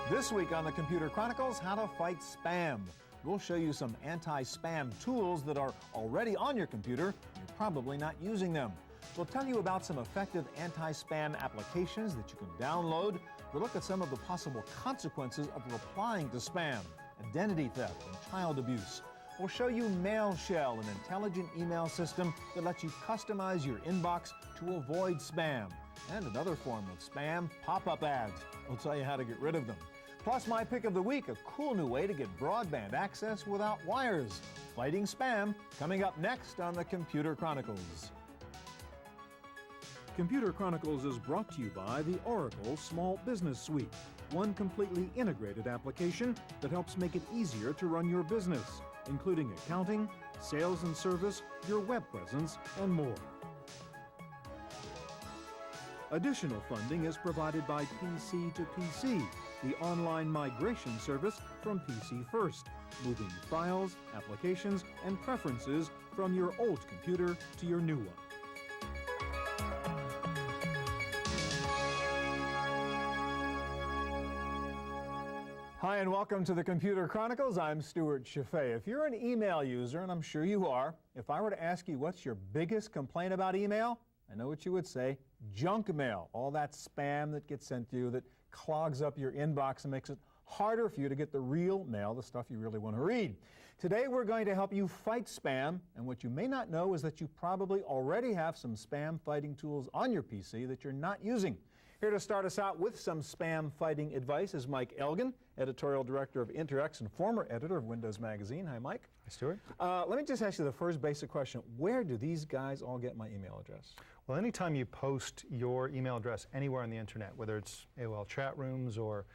This week on the Computer Chronicles, how to fight spam. We'll show you some anti-spam tools that are already on your computer. You're probably not using them. We'll tell you about some effective anti-spam applications that you can download. We'll look at some of the possible consequences of replying to spam, identity theft, and child abuse. We'll show you MailShell, an intelligent email system that lets you customize your inbox to avoid spam. And another form of spam, pop-up ads. We'll tell you how to get rid of them. Plus, my pick of the week, a cool new way to get broadband access without wires. Fighting spam, coming up next on the Computer Chronicles. Computer Chronicles is brought to you by the Oracle Small Business Suite, one completely integrated application that helps make it easier to run your business, including accounting, sales and service, your web presence, and more. Additional funding is provided by PC to PC, the online migration service from PC First, moving files, applications, and preferences from your old computer to your new one. Hi, and welcome to the Computer Chronicles. I'm Stuart Chaffee. If you're an email user, and I'm sure you are, if I were to ask you what's your biggest complaint about email, I know what you would say: junk mail. All that spam that gets sent to you that clogs up your inbox and makes it harder for you to get the real mail, the stuff you really want to read. Today we're going to help you fight spam, and what you may not know is that you probably already have some spam fighting tools on your PC that you're not using. Here to start us out with some spam fighting advice is Mike Elgin, editorial director of Interx and former editor of Windows Magazine. Hi, Mike. Hi, Stuart. Let me just ask you the first basic question. Where do these guys all get my email address? Well, anytime you post your email address anywhere on the internet, whether it's AOL chat rooms or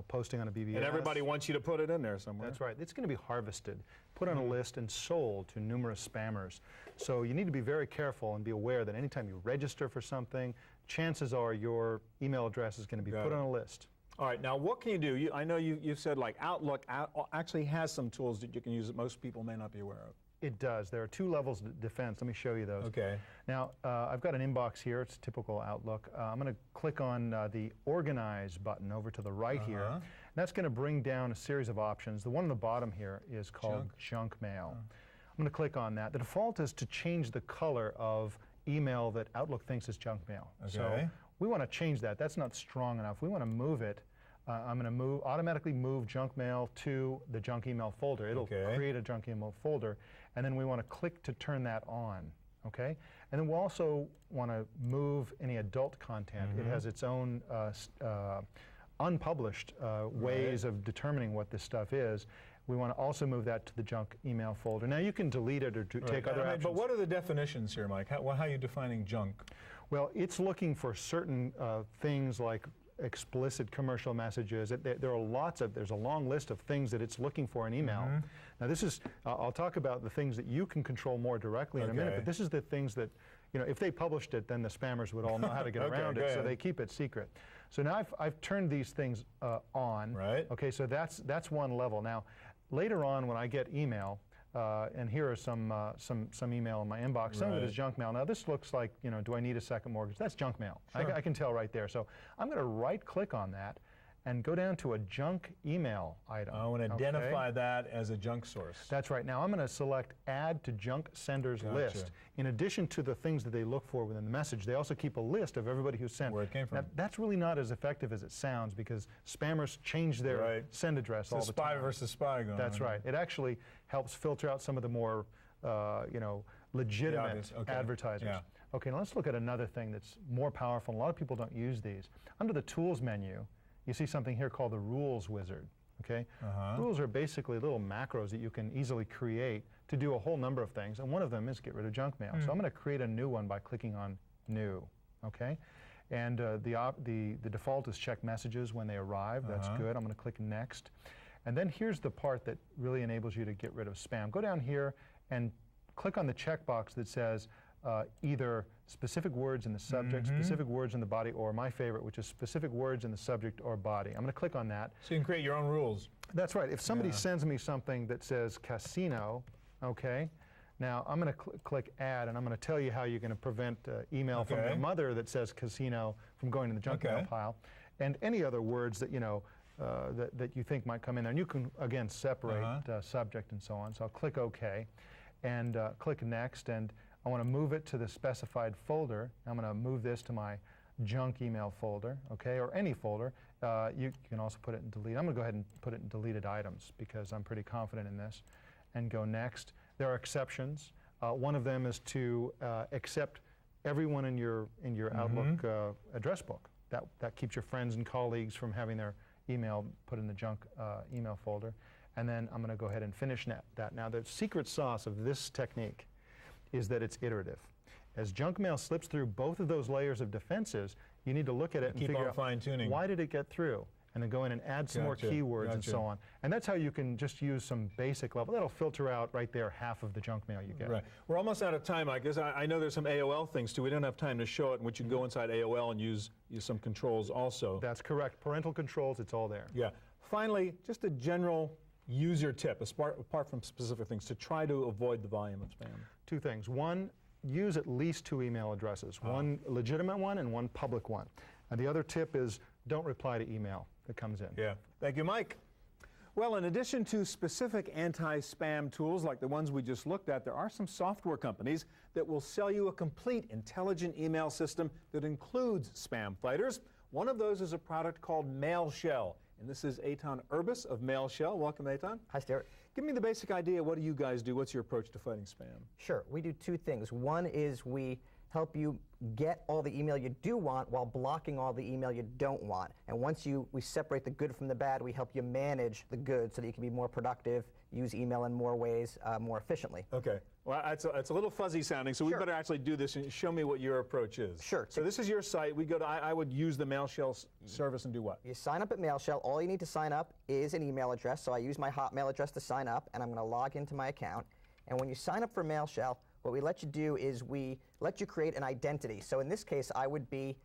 posting on a BBS. And everybody wants you to put it in there somewhere. That's right. It's going to be harvested, put on a list, and sold to numerous spammers. So you need to be very careful and be aware that anytime you register for something, chances are your email address is going to be put on a list. All right, now what can you do? I know you've said like Outlook actually has some tools that you can use that most people may not be aware of. It does. There are two levels of defense. Let me show you those. Okay. Now, I've got an inbox here. It's typical Outlook. I'm going to click on the Organize button over to the right here. And that's going to bring down a series of options. The one on the bottom here is called Junk Mail. I'm going to click on that. The default is to change the color of email that Outlook thinks is junk mail. Okay. So we want to change that. That's not strong enough. We want to move it. I'm going to automatically move junk mail to the junk email folder. It'll create a junk email folder, and then we want to click to turn that on. Okay, and then we'll also want to move any adult content. It has its own unpublished ways of determining what this stuff is. We want to also move that to the junk email folder. Now you can delete it or take other actions. But what are the definitions here, Mike? How are you defining junk? Well, it's looking for certain things like explicit commercial messages. There's a long list of things that it's looking for in email. Now this is, I'll talk about the things that you can control more directly in a minute, but this is the things that, if they published it, then the spammers would all know how to get around it, so they keep it secret. So now I've turned these things on. Right. Okay, so that's one level. Now, later on when I get email, and here are some email in my inbox. Some of it is junk mail. Now this looks like, do I need a second mortgage? That's junk mail. Sure. I can tell right there. So I'm going to right-click on that and go down to a junk email item. I want to identify that as a junk source. That's right. Now I'm going to select Add to Junk Senders List. In addition to the things that they look for within the message, they also keep a list of everybody who sent. Where it came from. Now, that's really not as effective as it sounds because spammers change their send address all the time. Spy versus spy going on. That's right. It actually helps filter out some of the more legitimate advertisers. Yeah. Okay, now let's look at another thing that's more powerful. A lot of people don't use these. Under the Tools menu, you see something here called the Rules Wizard. Okay? Rules are basically little macros that you can easily create to do a whole number of things, and one of them is get rid of junk mail. So I'm going to create a new one by clicking on New. Okay? And the default is check messages when they arrive. That's good. I'm going to click Next. And then here's the part that really enables you to get rid of spam. Go down here and click on the checkbox that says either specific words in the subject, specific words in the body, or my favorite, which is specific words in the subject or body. I'm going to click on that. So you can create your own rules. That's right. If somebody sends me something that says casino, okay, now I'm going to click Add, and I'm going to tell you how you're going to prevent email from your mother that says casino from going to the junk mail pile, and any other words that, that you think might come in there. And you can, again, separate subject and so on. So I'll click OK and click Next. And I want to move it to the specified folder. I'm going to move this to my junk email folder, okay, or any folder. You can also put it in delete. I'm going to go ahead and put it in deleted items because I'm pretty confident in this. And go Next. There are exceptions. One of them is to accept everyone in your Outlook address book. That keeps your friends and colleagues from having their email put in the junk email folder. And then I'm going to go ahead and finish that. Now, the secret sauce of this technique is that it's iterative. As junk mail slips through both of those layers of defenses, you need to look at it and figure out fine-tuning. Why did it get through, and then go in and add some more keywords and so on. And that's how you can just use some basic level. That'll filter out right there half of the junk mail you get. Right. We're almost out of time, Mike. I know there's some AOL things too. We don't have time to show it, in which you can go inside AOL and use some controls also. That's correct. Parental controls, it's all there. Yeah. Finally, just a general user tip, apart from specific things, to try to avoid the volume of spam. Two things. One, use at least 2 email addresses, one legitimate one and one public one. And the other tip is don't reply to email that comes in. Yeah. Thank you, Mike. Well, in addition to specific anti-spam tools like the ones we just looked at, there are some software companies that will sell you a complete intelligent email system that includes spam fighters. One of those is a product called MailShell. And this is Eitan Urbis of MailShell. Welcome, Eitan. Hi, Stuart. Give me the basic idea. What do you guys do? What's your approach to fighting spam? Sure. We do 2 things. One is we help you get all the email you do want while blocking all the email you don't want. And once we separate the good from the bad, we help you manage the good so that you can be more productive, use email in more ways, more efficiently. Okay. Well, it's a little fuzzy sounding, so we better actually do this and show me what your approach is. Sure. So this is your site. We go to, I would use the MailShell service and do what? You sign up at MailShell. All you need to sign up is an email address. So I use my Hotmail address to sign up, and I'm going to log into my account. And when you sign up for MailShell, what we let you do is we let you create an identity. So in this case, I would be,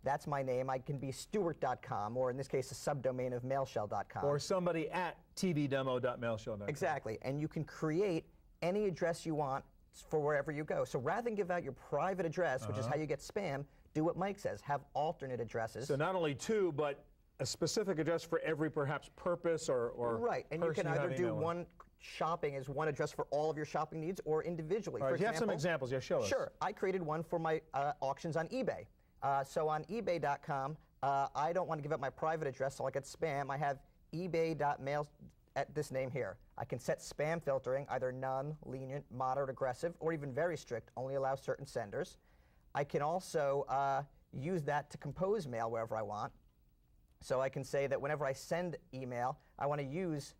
that's my name. I can be Stuart.com, or in this case, a subdomain of mailshell.com. Or somebody at tvdemo.mailshell.com. Exactly. And you can create any address you want for wherever you go. So rather than give out your private address, which is how you get spam, do what Mike says. Have alternate addresses. So not only 2, but a specific address for every perhaps purpose or right. And you can either do one shopping as one address for all of your shopping needs, or individually. All right, for you example, have some examples. Yeah, show us. Sure. I created one for my auctions on eBay. So on ebay.com, I don't want to give up my private address, so I'll get spam. I have ebay.mail at this name here. I can set spam filtering, either none, lenient, moderate, aggressive, or even very strict, only allow certain senders. I can also use that to compose mail wherever I want. So I can say that whenever I send email, I want to use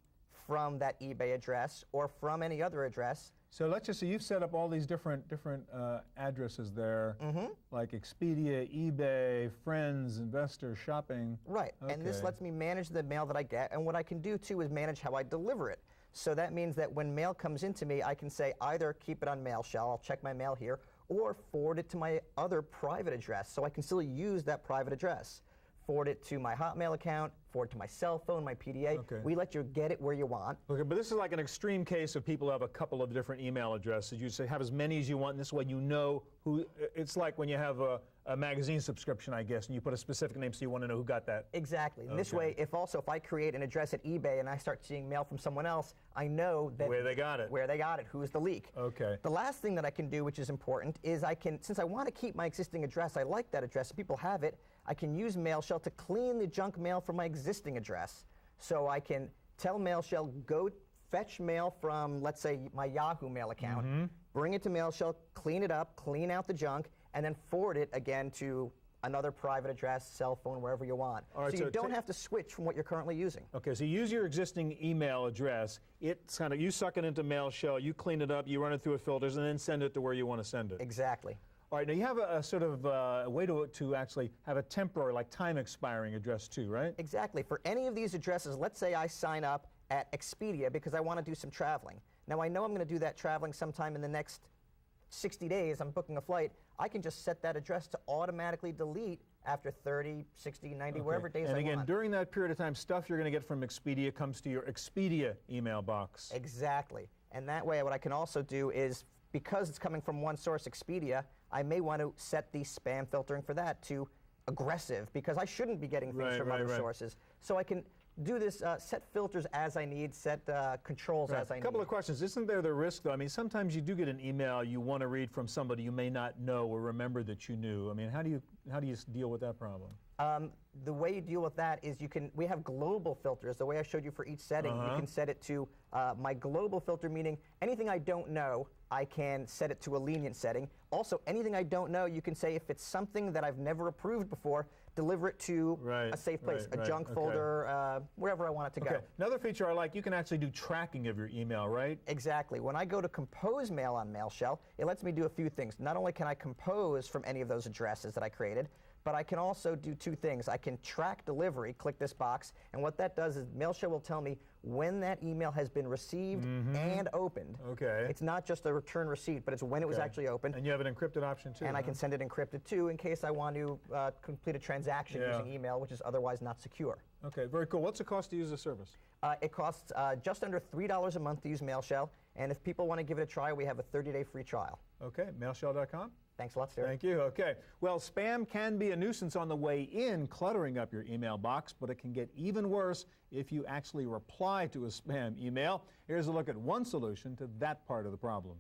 from that eBay address or from any other address. So let's just say you've set up all these different addresses there, like Expedia, eBay, Friends, Investor, Shopping. Right, and this lets me manage the mail that I get, and what I can do too is manage how I deliver it. So that means that when mail comes into me, I can say either keep it on MailShell, I'll check my mail here, or forward it to my other private address, so I can still use that private address. Forward it to my Hotmail account, forward to my cell phone, my PDA. Okay. We let you get it where you want. Okay, but this is like an extreme case of people who have a couple of different email addresses. You say have as many as you want, and this way you know who. It's like when you have a magazine subscription, I guess, and you put a specific name so you want to know who got that. Exactly. And this way, if I create an address at eBay and I start seeing mail from someone else, I know that where they got it. Who's the leak. Okay. The last thing that I can do, which is important, is since I want to keep my existing address, I like that address, people have it, I can use MailShell to clean the junk mail from my existing address. So I can tell MailShell, go fetch mail from, let's say, my Yahoo mail account, bring it to MailShell, clean it up, clean out the junk, and then forward it again to another private address, cell phone, wherever you want. Right, so you don't have to switch from what you're currently using. Okay, so you use your existing email address. It's kind of, you suck it into MailShell, you clean it up, you run it through filters, and then send it to where you want to send it. Exactly. All right, now you have a sort of a way to actually have a temporary, like time expiring address too, right? Exactly. For any of these addresses, let's say I sign up at Expedia because I want to do some traveling. Now I know I'm going to do that traveling sometime in the next 60 days, I'm booking a flight. I can just set that address to automatically delete after 30, 60, 90, wherever days I want. And again, during that period of time, stuff you're going to get from Expedia comes to your Expedia email box. Exactly. And that way, what I can also do is, because it's coming from one source, Expedia, I may want to set the spam filtering for that to aggressive, because I shouldn't be getting things from other sources. So I can do this, set filters as I need, set controls as I need. A couple of questions. Isn't there the risk, though? I mean, sometimes you do get an email you want to read from somebody you may not know or remember that you knew. I mean, how do you deal with that problem? The way you deal with that is we have global filters. The way I showed you for each setting, you can set it to my global filter, meaning anything I don't know, I can set it to a lenient setting. Also, anything I don't know, you can say if it's something that I've never approved before, deliver it to a safe place, a junk folder, wherever I want it to go. Another feature I like, you can actually do tracking of your email, right? Exactly. When I go to compose mail on MailShell, it lets me do a few things. Not only can I compose from any of those addresses that I created, but I can also do two things. I can track delivery, click this box, and what that does is MailShell will tell me when that email has been received and opened. It's not just a return receipt, but it's when it was actually opened. And you have an encrypted option too. And I can send it encrypted too in case I want to complete a transaction using email, which is otherwise not secure. Okay, very cool. What's the cost to use the service? It costs just under $3 a month to use MailShell, and if people want to give it a try, we have a 30-day free trial. Okay, mailshell.com. Thanks a lot, Stuart. Thank you. Okay. Well, spam can be a nuisance on the way in, cluttering up your email box, but it can get even worse if you actually reply to a spam email. Here's a look at one solution to that part of the problem.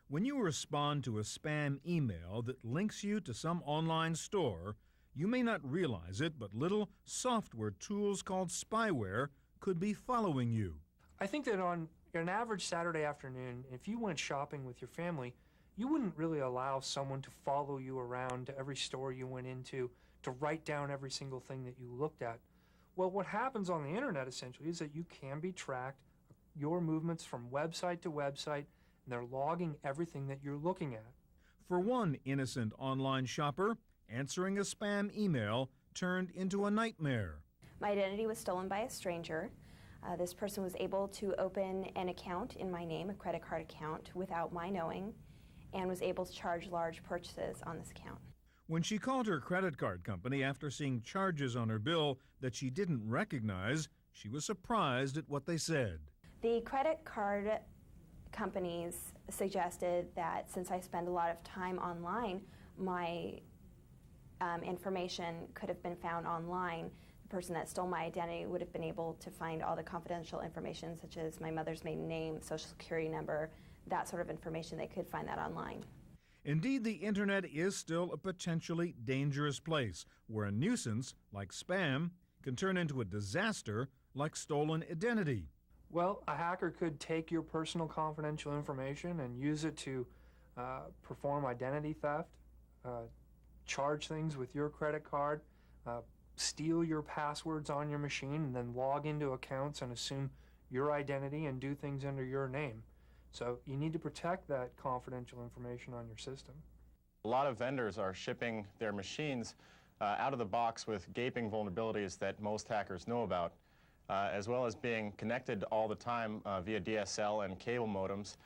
When you respond to a spam email that links you to some online store, you may not realize it, but little software tools called spyware could be following you. I think that on an average Saturday afternoon, if you went shopping with your family, you wouldn't really allow someone to follow you around to every store you went into, to write down every single thing that you looked at. Well, what happens on the internet essentially is that you can be tracked, your movements from website to website, and they're logging everything that you're looking at. For one innocent online shopper, answering a spam email turned into a nightmare. My identity was stolen by a stranger. This person was able to open an account in my name, a credit card account, without my knowing, and was able to charge large purchases on this account. When she called her credit card company after seeing charges on her bill that she didn't recognize, she was surprised at what they said. The credit card companies suggested that since I spend a lot of time online, my information could have been found online. The person that stole my identity would have been able to find all the confidential information, such as my mother's maiden name, social security number, that sort of information. They could find that online. Indeed, the internet is still a potentially dangerous place where a nuisance, like spam, can turn into a disaster like stolen identity. Well, a hacker could take your personal confidential information and use it to perform identity theft, charge things with your credit card, steal your passwords on your machine, and then log into accounts and assume your identity and do things under your name. So you need to protect that confidential information on your system. A lot of vendors are shipping their machines out of the box with gaping vulnerabilities that most hackers know about, as well as being connected all the time via DSL and cable modems.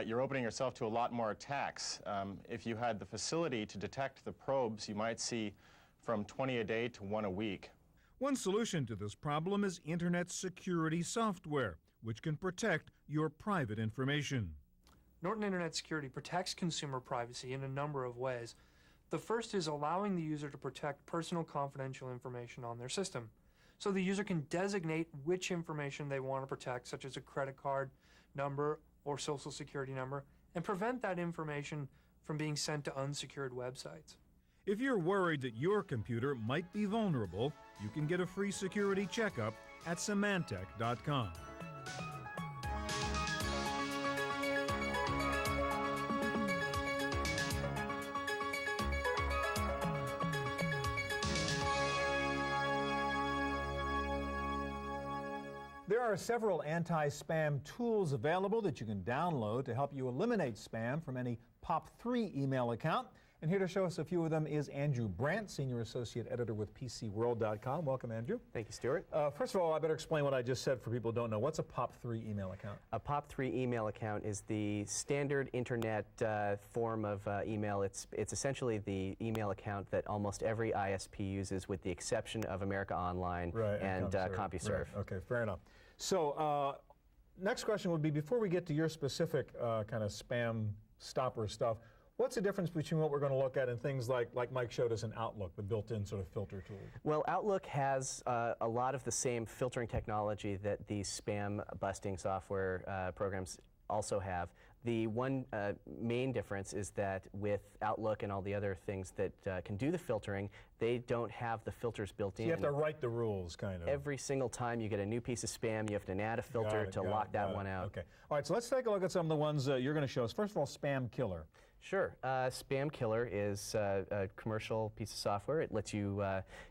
You're opening yourself to a lot more attacks. If you had the facility to detect the probes, you might see from 20 a day to 1 a week. One solution to this problem is internet security software, which can protect your private information. Norton Internet Security protects consumer privacy in a number of ways. The first is allowing the user to protect personal confidential information on their system. So the user can designate which information they want to protect, such as a credit card number or social security number, and prevent that information from being sent to unsecured websites. If you're worried that your computer might be vulnerable, you can get a free security checkup at Symantec.com. There are several anti-spam tools available that you can download to help you eliminate spam from any POP3 email account. And here to show us a few of them is Andrew Brandt, Senior Associate Editor with PCWorld.com. Welcome, Andrew. Thank you, Stuart. First of all, I better explain what I just said for people who don't know. What's a POP3 email account? A POP3 email account is the standard internet form of email. It's essentially the email account that almost every ISP uses, with the exception of America Online and CompuServe. Right. Okay, fair enough. So next question would be, before we get to your specific kind of spam stopper stuff, What's the difference between what we're going to look at and things like Mike showed us in Outlook, the built-in sort of filter tool? Well, Outlook has a lot of the same filtering technology that these spam busting software programs also have. The one main difference is that with Outlook and all the other things that can do the filtering, they don't have the filters built in. You have to write the rules, kind of. Every single time you get a new piece of spam, you have to add a filter to lock that one out. Okay. All right, so let's take a look at some of the ones you're going to show us. First of all, Spam Killer. Sure. Spam Killer is a commercial piece of software. It lets you,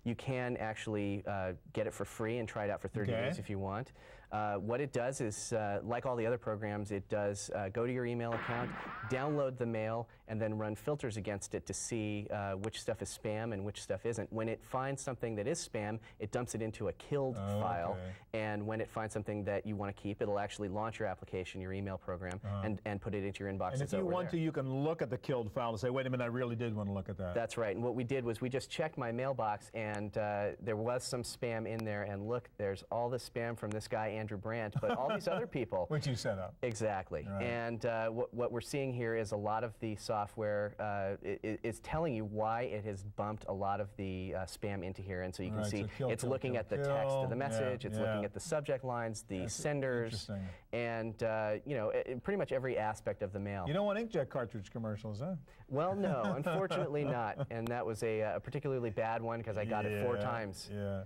you can actually get it for free and try it out for 30 days if you want. What it does is, like all the other programs, it does go to your email account, download the mail, and then run filters against it to see which stuff is spam and which stuff isn't. When it finds something that is spam, it dumps it into a killed file, and when it finds something that you want to keep, it'll actually launch your application, your email program, and put it into your inbox. And if you want to, you can look at the killed file and say, wait a minute, I really did want to look at that. That's right. And what we did was we just checked my mailbox, and there was some spam in there, and look, there's all this spam from this guy, Andrew Brandt, but all these other people. Which you set up. Exactly. Right. And what we're seeing here is a lot of the software is telling you why it has bumped a lot of the spam into here. And so you can see so it's looking at the text of the message, it's looking at the subject lines, the senders, and you know, pretty much every aspect of the mail. You don't want inkjet cartridge commercials, huh? Well, no, unfortunately not. And that was a particularly bad one because I got it 4 times. Yeah.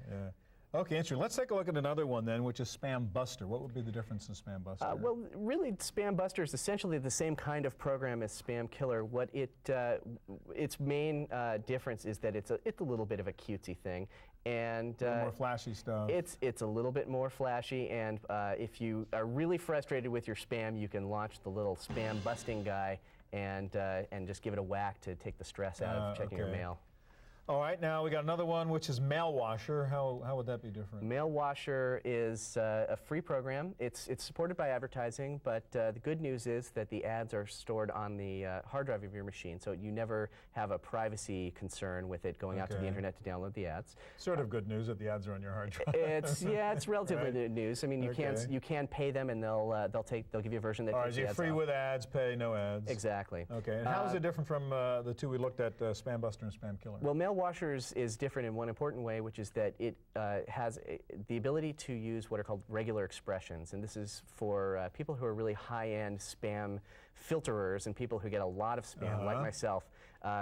Okay, interesting. Let's take a look at another one then, which is Spam Buster. What would be the difference in Spam Buster? Well, really, Spam Buster is essentially the same kind of program as Spam Killer. What its main difference is that it's a little bit of a cutesy thing, and a little more flashy stuff. It's a little bit more flashy, and if you are really frustrated with your spam, you can launch the little spam busting guy and just give it a whack to take the stress out of checking your mail. All right, now we got another one, which is Mail Washer. How would that be different? Mail Washer is a free program. It's supported by advertising, but the good news is that the ads are stored on the hard drive of your machine, so you never have a privacy concern with it going out to the internet to download the ads. Sort of good news that the ads are on your hard drive. It's relatively good news. I mean, you can pay them, and they'll give you a version that takes the ads free off. with ads, pay no ads. Exactly. Okay, and how is it different from the two we looked at, Spam Buster and Spam Killer? Well, Mail Washers is different in one important way, which is that it has the ability to use what are called regular expressions, and this is for people who are really high-end spam filterers and people who get a lot of spam, like myself,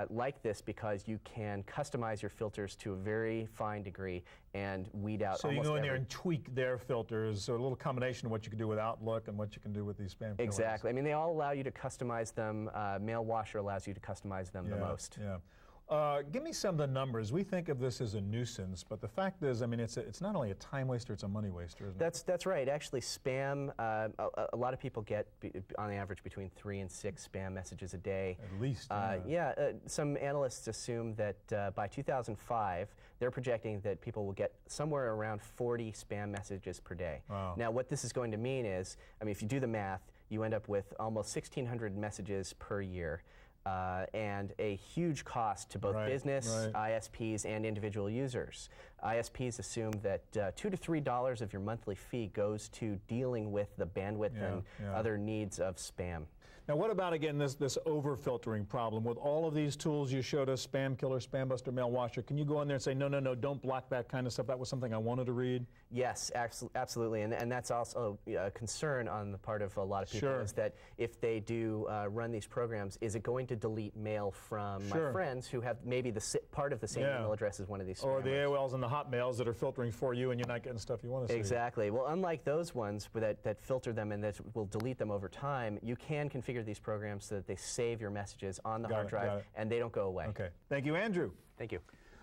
like this, because you can customize your filters to a very fine degree and weed out. So you go in there and tweak their filters, so a little combination of what you can do with Outlook and what you can do with these spam killers. Exactly. I mean, they all allow you to customize them. Mail Washer allows you to customize them the most. Yeah. Give me some of the numbers. We think of this as a nuisance, but the fact is, I mean, it's not only a time waster, it's a money waster, isn't it? That's right. Actually, spam, a lot of people get, on the average, between 3 and 6 spam messages a day. At least, some analysts assume that by 2005, they're projecting that people will get somewhere around 40 spam messages per day. Wow. Now, what this is going to mean is, I mean, if you do the math, you end up with almost 1,600 messages per year. And a huge cost to both business, ISPs, and individual users. ISPs assume that $2 to $3 of your monthly fee goes to dealing with the bandwidth and other needs of spam. Now, what about, again, this over-filtering problem? With all of these tools you showed us, Spam Killer, Spam Buster, Mail Washer, can you go in there and say, no, don't block that kind of stuff? That was something I wanted to read? Yes, absolutely. And that's also a concern on the part of a lot of people, is that if they do run these programs, is it going to delete mail from my friends who have maybe part of the same email address as one of these spammers? Or the AOLs and the Hotmails that are filtering for you and you're not getting stuff you want to see. Exactly. Well, unlike those ones that filter them and that will delete them over time, you can configure these programs so that they save your messages on the hard drive and they don't go away. Okay. Thank you, Andrew. Thank you.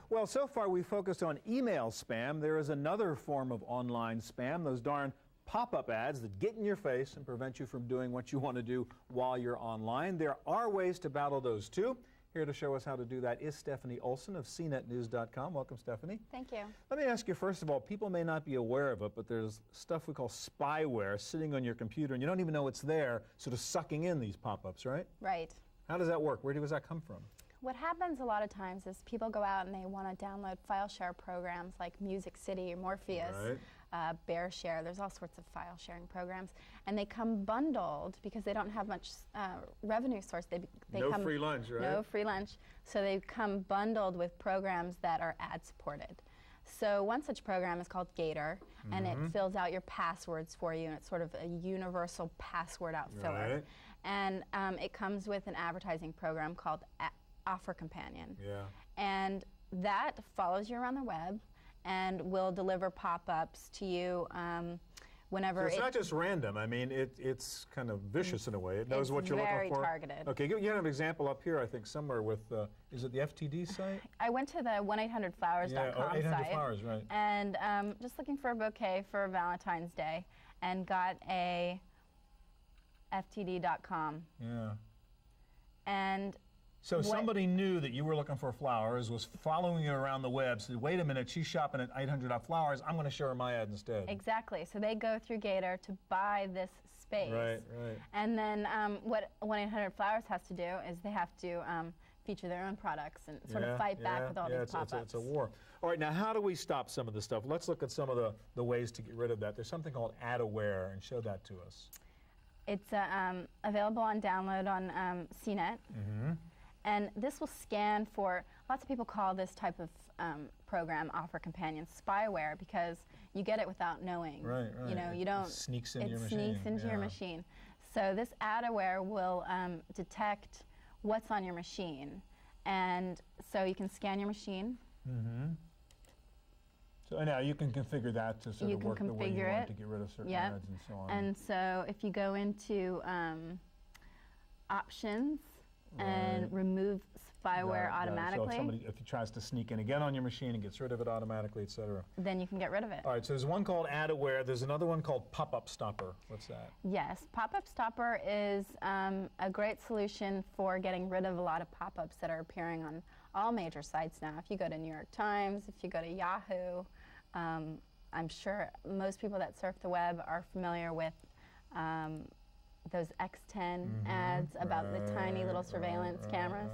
Well, so far we focused on email spam. There is another form of online spam, those darn pop-up ads that get in your face and prevent you from doing what you want to do while you're online. There are ways to battle those too. Here to show us how to do that is Stephanie Olson of CNETnews.com. Welcome, Stephanie. Thank you. Let me ask you, first of all, people may not be aware of it, but there's stuff we call spyware sitting on your computer, and you don't even know it's there, sort of sucking in these pop-ups, right? Right. How does that work? Where does that come from? What happens a lot of times is people go out and they want to download file share programs like Music City or Morpheus. Right. BearShare. There's all sorts of file sharing programs, and they come bundled because they don't have much revenue source. They No come free lunch, right? No free lunch. So they come bundled with programs that are ad supported. So one such program is called Gator, and it fills out your passwords for you, and it's sort of a universal password outfiller. Right. And it comes with an advertising program called Offer Companion. Yeah. And that follows you around the web and will deliver pop-ups to you whenever So it's not just random. I mean, it's kind of vicious in a way. It knows what you're looking for. It's very targeted. Okay, you have an example up here, I think, somewhere with, is it the FTD site? I went to the 1-800-Flowers.com 800 site. Flowers, right. And just looking for a bouquet for Valentine's Day, and got a FTD.com. Yeah. And So somebody knew that you were looking for flowers, was following you around the web, said, wait a minute, she's shopping at 800 Flowers, I'm going to show her my ad instead. exactly. So they go through Gator to buy this space. Right, right. And then what 1-800-Flowers has to do is they have to feature their own products and sort of fight back with all these pop-ups. It's a war. All right, now how do we stop some of this stuff? Let's look at some of the ways to get rid of that. There's something called AdAware, and show that to us. It's available on download on CNET. And this will scan for, lots of people call this type of program, Offer Companion, spyware, because you get it without knowing. Right, right. You know, you don't. It sneaks into your machine. It sneaks into your machine. So this AdAware will detect what's on your machine. And so you can scan your machine. So now you can configure that to sort of work the way you want to get rid of certain ads and so on. And so if you go into options and remove spyware automatically, So if he tries to sneak in again on your machine and gets rid of it automatically, et cetera. then you can get rid of it. All right, so there's one called AdAware. There's another one called Pop-Up Stopper. What's that? Yes, Pop-Up Stopper is a great solution for getting rid of a lot of pop-ups that are appearing on all major sites now. If you go to New York Times, if you go to Yahoo, I'm sure most people that surf the web are familiar with those X10 ads about the tiny little surveillance cameras.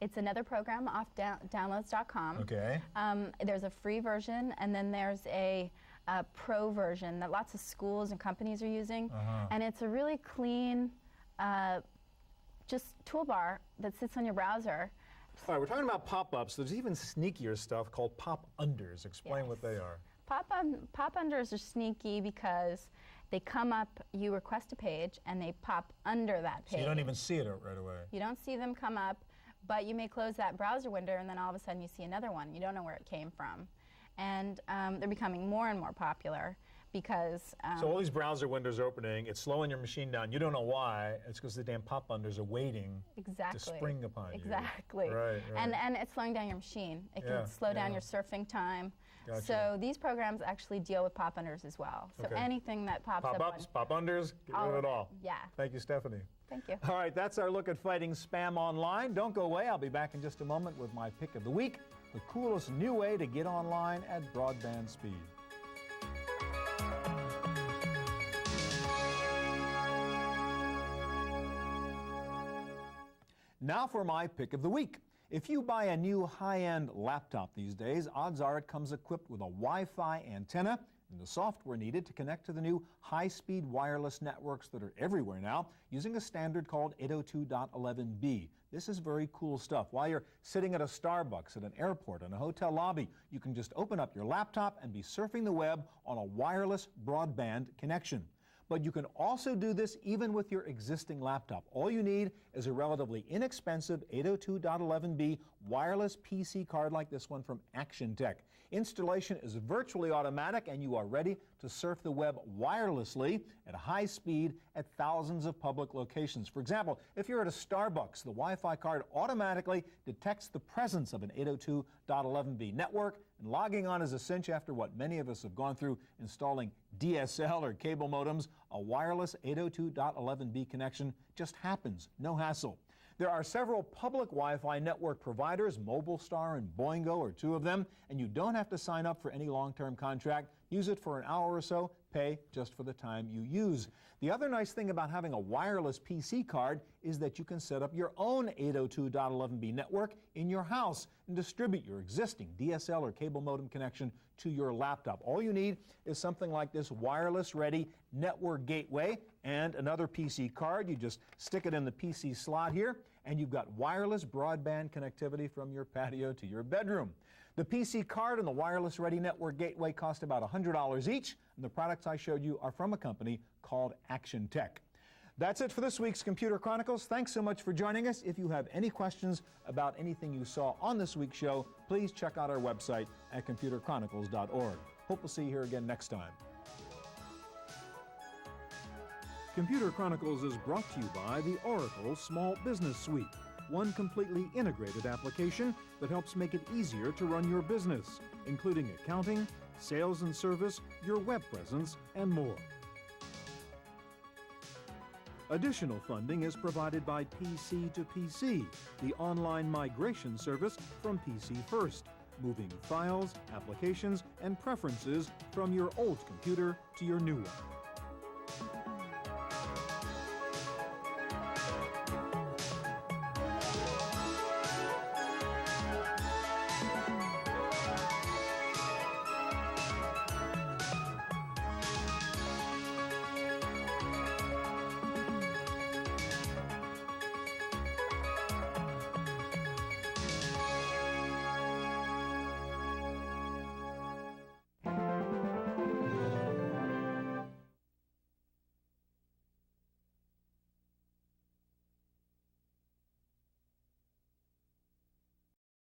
It's another program off downloads.com. Okay. There's a free version, and then there's a pro version that lots of schools and companies are using. And it's a really clean, just toolbar that sits on your browser. All right, we're talking about pop-ups. There's even sneakier stuff called pop-unders. Explain what they are. Pop-unders are sneaky because they come up, you request a page, and they pop under that page. So you don't even see it right away. You don't see them come up, but you may close that browser window, and then all of a sudden you see another one. You don't know where it came from. And they're becoming more and more popular because... so all these browser windows are opening, it's slowing your machine down. You don't know why. It's because the damn pop-unders are waiting to spring upon you. Exactly. Right. And it's slowing down your machine. It can slow down your surfing time. Gotcha. So these programs actually deal with pop-unders as well. So anything that pops up Pop-ups, pop-unders, get rid of it all. Yeah. Thank you, Stephanie. Thank you. All right, that's our look at fighting spam online. Don't go away. I'll be back in just a moment with my pick of the week, the coolest new way to get online at broadband speed. Now for my pick of the week. If you buy a new high-end laptop these days, odds are it comes equipped with a Wi-Fi antenna and the software needed to connect to the new high-speed wireless networks that are everywhere now using a standard called 802.11b. This is very cool stuff. While you're sitting at a Starbucks, at an airport, in a hotel lobby, you can just open up your laptop and be surfing the web on a wireless broadband connection. But you can also do this even with your existing laptop. All you need is a relatively inexpensive 802.11b wireless PC card like this one from Action Tech. Installation is virtually automatic and you are ready to surf the web wirelessly at high speed at thousands of public locations. For example, if you're at a Starbucks, the Wi-Fi card automatically detects the presence of an 802.11b network, and logging on is a cinch after what many of us have gone through installing DSL or cable modems. A wireless 802.11b connection just happens, no hassle. There are several public Wi-Fi network providers, MobileStar and Boingo are two of them, and you don't have to sign up for any long-term contract. Use it for an hour or so, pay just for the time you use. The other nice thing about having a wireless PC card is that you can set up your own 802.11b network in your house and distribute your existing DSL or cable modem connection to your laptop. All you need is something like this wireless-ready network gateway and another PC card. You just stick it in the PC slot here, and you've got wireless broadband connectivity from your patio to your bedroom. The PC card and the wireless-ready network gateway cost about $100 each, and the products I showed you are from a company called Action Tech. That's it for this week's Computer Chronicles. Thanks so much for joining us. If you have any questions about anything you saw on this week's show, please check out our website at computerchronicles.org. Hope we'll see you here again next time. Computer Chronicles is brought to you by the Oracle Small Business Suite, one completely integrated application that helps make it easier to run your business, including accounting, sales and service, your web presence, and more. Additional funding is provided by PC to PC, the online migration service from PC First, moving files, applications, and preferences from your old computer to your new one.